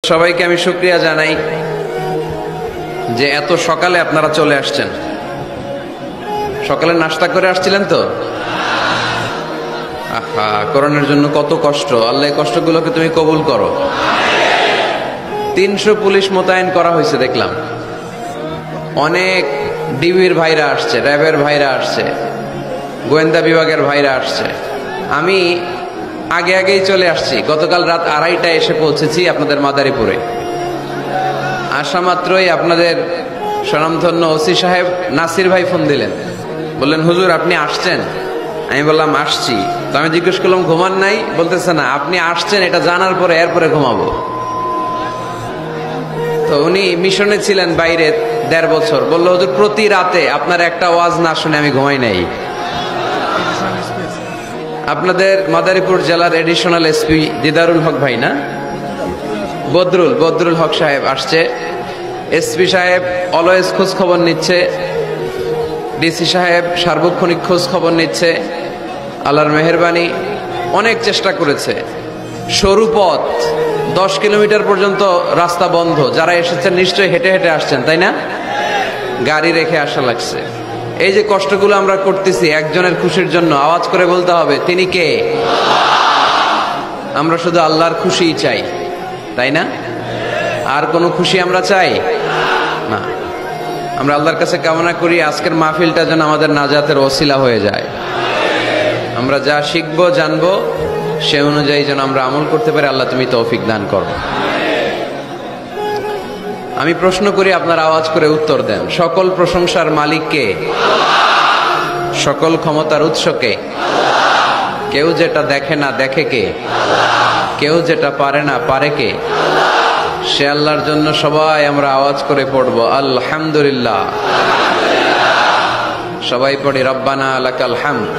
সবাইকে আমি শুকরিয়া জানাই যে এত সকালে আপনারা চলে আসছেন। সকালে নাস্তা করে আসছিলেন তো? আহা, করোনার জন্য কত কষ্ট। আল্লাহ কষ্টগুলোকে তুমি কবুল করো। 300 পুলিশ মোতায়েন করা হয়েছে দেখলাম। অনেক ডিবির ভাইরা আসছে, র্যাবের ভাইরা আসছে, গোয়েন্দা বিভাগের ভাইরা আসছে। আমি আগেই চলে আসছি। গতকাল রাত 2:30টায় এসে পৌঁছেছি আপনাদের মাদারীপুরে। আসা মাত্রই আপনাদের স্বনামধন্য ওসি সাহেব নাসির ভাই ফোন দিলেন, বললেন হুজুর আপনি আসছেন? আমি বললাম আসছি। তো আমি জিজ্ঞেস করলাম ঘুমান নাই? বলতেছে না, আপনি আসছেন এটা জানার পরে এরপরে ঘুমাবো। তো উনি মিশনে ছিলেন বাইরে 1.5 বছর। বললো হুজুর প্রতি রাতে আপনার একটা ওয়াজ না শুনে আমি ঘুমাই নাই। আপনাদের মাদারীপুর জেলার এডিশনাল এসপি দিদারুল হক ভাই না, বদরুল হক সাহেব আসছে। এসপি সাহেব অলওয়েজ খোঁজ খবর নিচ্ছে, ডিসি সাহেব সার্বক্ষণিক খোঁজ খবর নিচ্ছে। আল্লাহর মেহেরবানি অনেক চেষ্টা করেছে। সরু পথ 10 কিলোমিটার পর্যন্ত রাস্তা বন্ধ। যারা এসেছেন নিশ্চয়ই হেঁটে হেঁটে আসছেন, তাই না? গাড়ি রেখে আসা লাগছে। এই যে কষ্টগুলো আমরা করতেছি একজনের খুশির জন্য, আওয়াজ করে বলতে হবে তিনি কে? আমরা শুধু আল্লাহর খুশিই চাই, তাই না? আর কোনো খুশি আমরা চাই না। আমরা আল্লাহর কাছে কামনা করি আজকের মাহফিলটা যেন আমাদের নাজাতের ওসিলা হয়ে যায়। আমরা যা শিখবো জানবো সে অনুযায়ী যেন আমরা আমল করতে পারি। আল্লাহ তুমি তৌফিক দান করো। আমি প্রশ্ন করি, আপনার আওয়াজ করে উত্তর দেন। সকল প্রশংসার মালিক কে? সকল ক্ষমতার উৎস কে? কেউ যেটা দেখে না দেখে কে? কেউ যেটা পারে না পারে কে? সে আল্লাহর জন্য সবাই আমরা আওয়াজ করে পড়বো আলহামদুলিল্লাহ। সবাই পড়ি রব্বানা লাকাল হামদ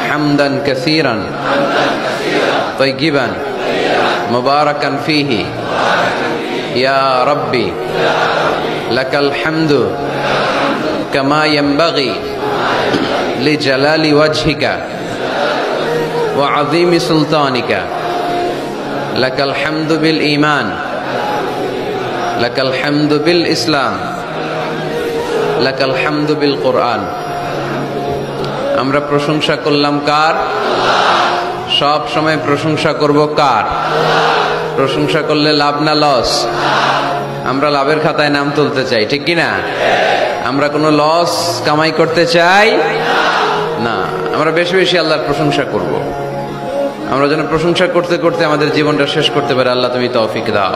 হামদান কাসীরান তাইয়িবান মুবারাকান ফীহি ইয়া রাব্বি লাকাল হামদু কামা ইয়ানবাগি লিজালালি ওয়াজহিকা ওয়া আযীমি সুলতানিকা লাকাল হামদু বিল ঈমান লাকাল হামদু বিল ইসলাম লাকাল হামদু বিল কোরআন। আমরা প্রশংসা করলাম কার? সব সময় প্রশংসা করব কার? প্রশংসা করলে লাভ না লস? আমরা লাভের খাতায় নাম তুলতে চাই, ঠিক কি না? আমরা কোনো লস কামাই করতে চাই না। আমরা বেশি বেশি আল্লাহর প্রশংসা করব। আমরা যেন প্রশংসা করতে করতে আমাদের জীবনটা শেষ করতে পারি। আল্লাহ তুমি তৌফিক দাও।